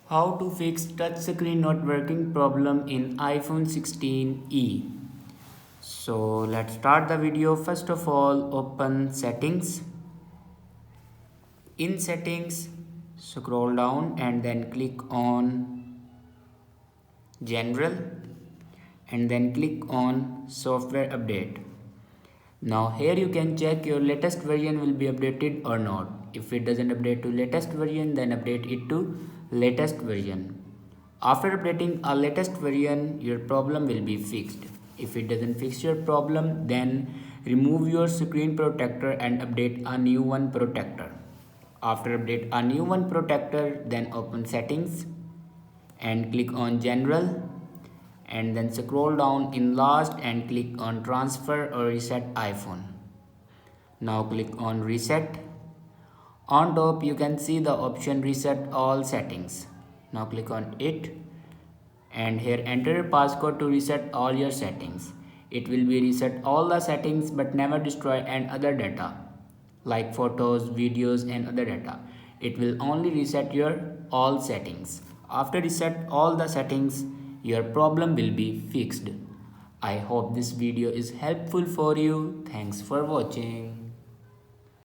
How to fix touchscreen not working problem in iPhone 16e. So let's start the video. First of all, open settings. In settings, scroll down and then click on general and then click on software update. Now here you can check your latest version will be updated or not. If it doesn't update to latest version, then update it to latest version. After updating a latest version, your problem will be fixed. If it doesn't fix your problem, then remove your screen protector and update a new one protector. After update a new one protector, then open settings and click on general and then scroll down in last and click on transfer or reset iPhone. Now click on reset. On top you can see the option reset all settings. Now click on it and here enter a passcode to reset all your settings. It will be reset all the settings but never destroy and other data like photos, videos and other data. It will only reset your all settings. After reset all the settings, your problem will be fixed. I hope this video is helpful for you. Thanks for watching.